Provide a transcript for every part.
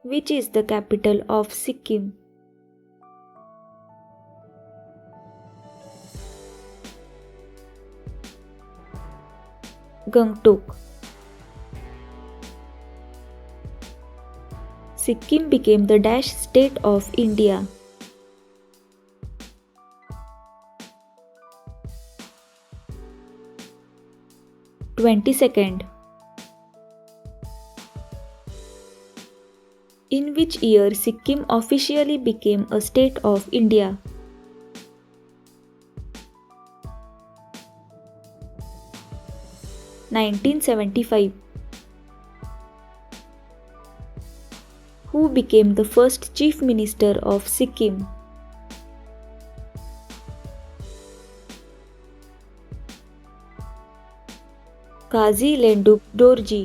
Which is the capital of Sikkim? Gangtok. Sikkim became the dash state of India. (22nd). In which year Sikkim officially became a state of India? (1975). Who became the first Chief Minister of Sikkim? Kazi Lenduk Dorji.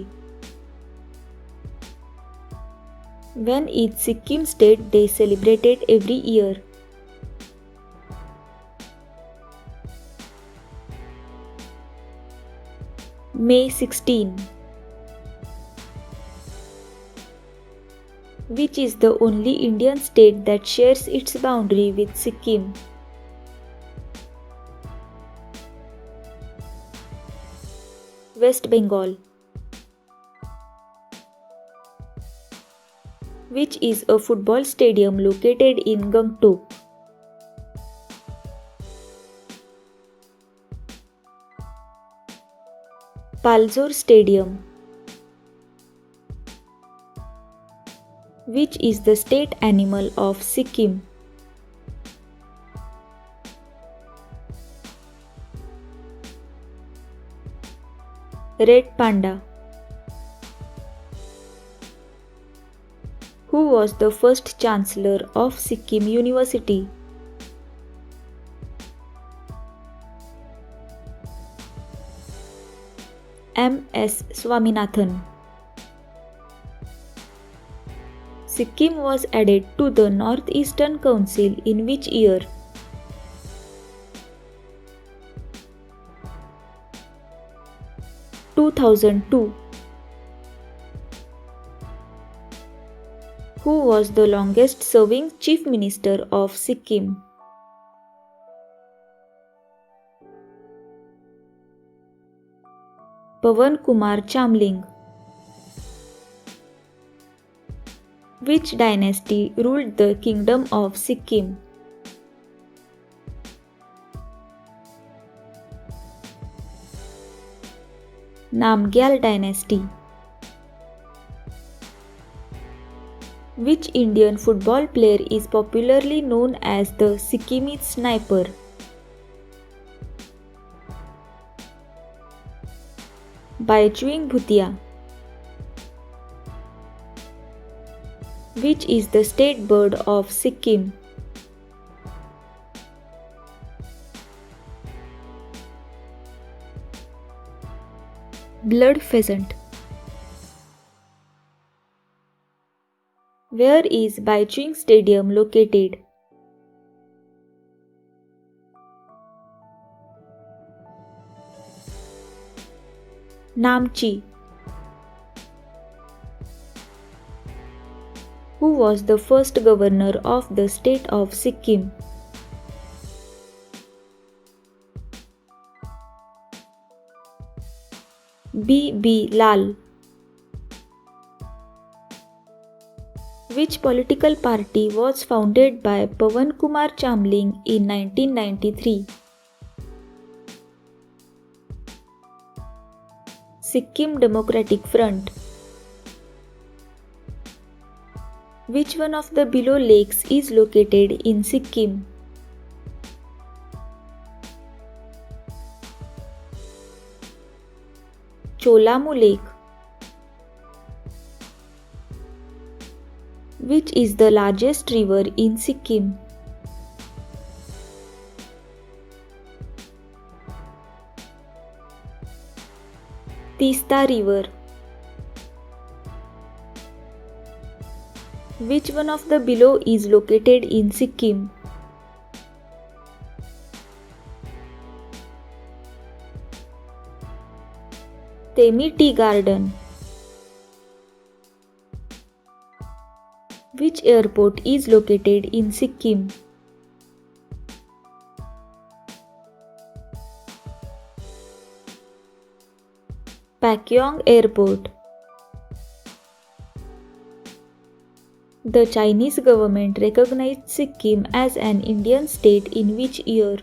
When is Sikkim State Day celebrated every year? May 16. Which is the only Indian state that shares its boundary with Sikkim? West Bengal. Which is a football stadium located in Gangtok? Palzor Stadium. Which is the state animal of Sikkim? Red panda. Who was the first Chancellor of Sikkim University? M.S. Swaminathan. Sikkim was added to the Northeastern Council in which year? (2002). Who was the longest serving Chief Minister of Sikkim? Pawan Kumar Chamling. Which dynasty ruled the Kingdom of Sikkim? Namgyal dynasty. Which Indian football player is popularly known as the Sikkimese sniper? Baichuing Bhutia. Which is the state bird of Sikkim? Blood pheasant. Where is Baichuing Stadium located? Namchi. Who was the first governor of the state of Sikkim? B. Lal. Which political party was founded by Pawan Kumar Chamling in 1993? Sikkim Democratic Front. Which one of the below lakes is located in Sikkim? Cholamu Lake. Which is the largest river in Sikkim? Tista River. Which one of the below is located in Sikkim? Temi Tea Garden. Which airport is located in Sikkim? Pakyong Airport. The Chinese government recognized Sikkim as an Indian state in which year?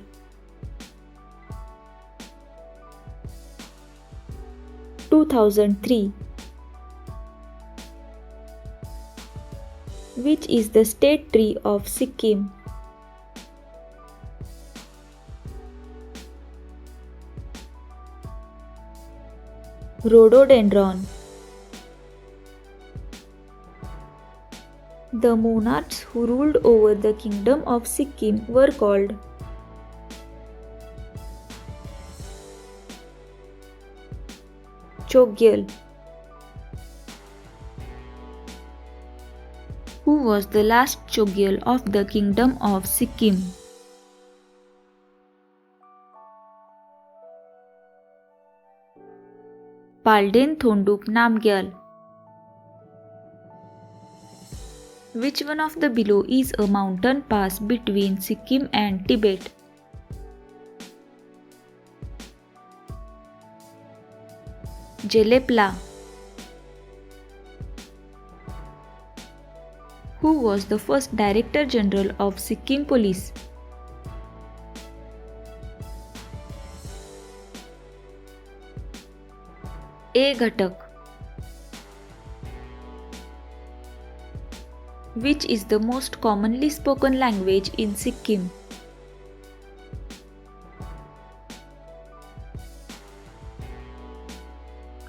2003. Which is the state tree of Sikkim? Rhododendron. The monarchs who ruled over the Kingdom of Sikkim were called Chogyal. Who was the last Chogyal of the Kingdom of Sikkim? Palden Thonduk Namgyal. Which one of the below is a mountain pass between Sikkim and Tibet? Jelepla. Who was the first Director General of Sikkim Police? A. Ghatak. Which is the most commonly spoken language in Sikkim?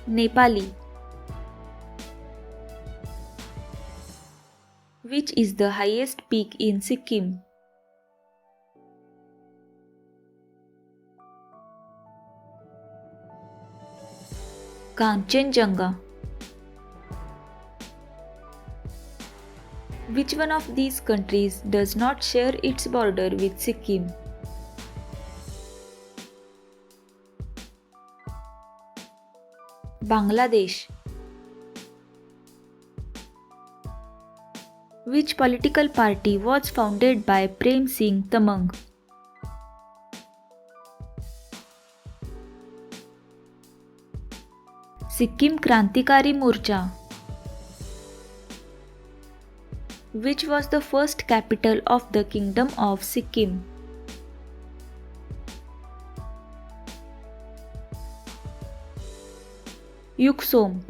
Nepali. Which is the highest peak in Sikkim? Kanchenjunga. Which one of these countries does not share its border with Sikkim? Bangladesh. Which political party was founded by Prem Singh Tamang? Sikkim Krantikari Morcha. Which was the first capital of the Kingdom of Sikkim? Yuksom.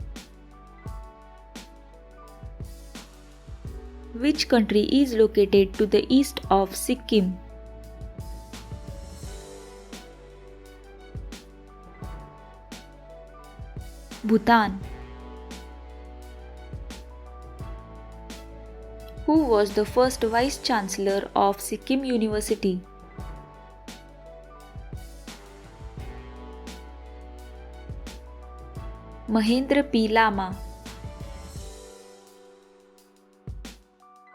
Which country is located to the east of Sikkim? Bhutan. Who was the first Vice Chancellor of Sikkim University? Mahendra P. Lama.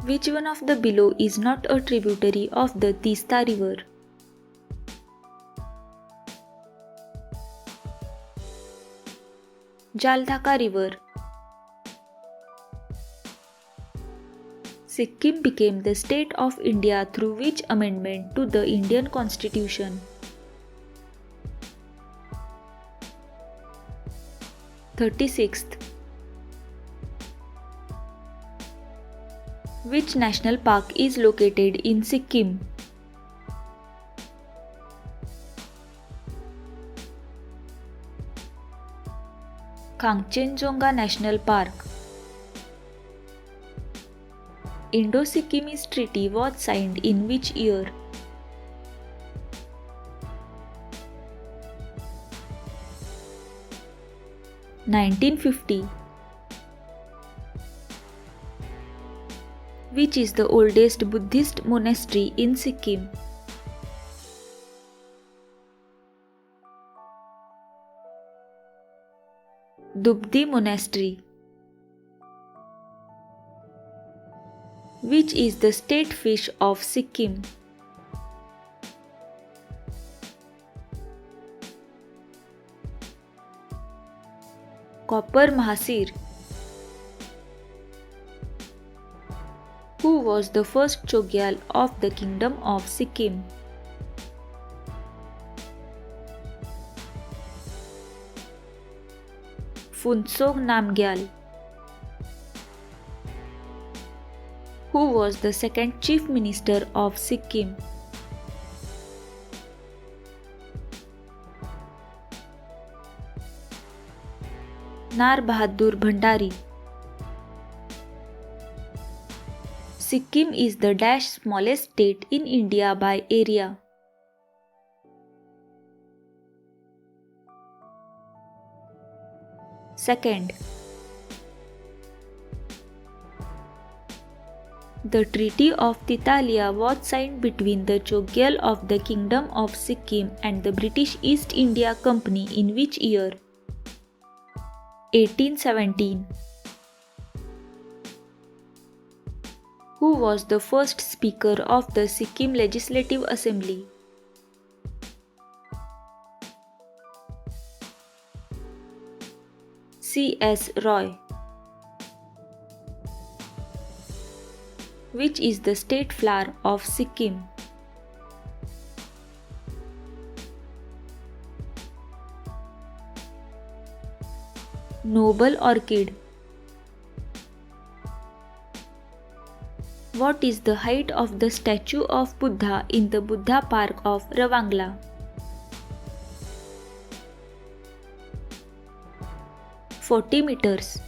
Which one of the below is not a tributary of the Tista River? Jaldhaka River. Sikkim became the state of India through which amendment to the Indian Constitution? 36th. Which national park is located in Sikkim? Kangchenjunga National Park. Indo-Sikkimese Treaty was signed in which year? (1950). Which is the oldest Buddhist monastery in Sikkim? Dubdi Monastery. Which is the state fish of Sikkim? Copper Mahasir. Who was the first Chogyal of the Kingdom of Sikkim? Phuntsog Namgyal. Who was the second Chief Minister of Sikkim? Nar Bahadur Bhandari. Sikkim is the smallest state in India by area. Second, the Treaty of Titalia was signed between the Chogyal of the Kingdom of Sikkim and the British East India Company in which year? 1817. Who was the first Speaker of the Sikkim Legislative Assembly? C.S. Roy. Which is the state flower of Sikkim? Noble orchid. What is the height of the statue of Buddha in the Buddha Park of Ravangla? 40 meters.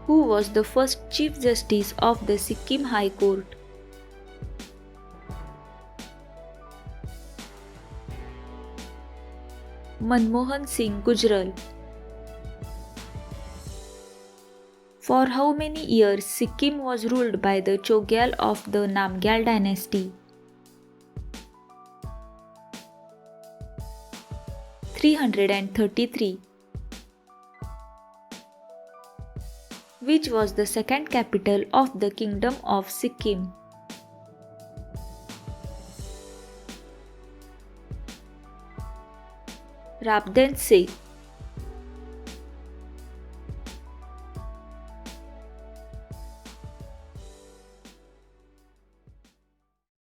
Who was the first Chief Justice of the Sikkim High Court? Manmohan Singh Gujral. For how many years Sikkim was ruled by the Chogyal of the Namgyal dynasty? 333. Which was the second capital of the Kingdom of Sikkim? Rabden Se.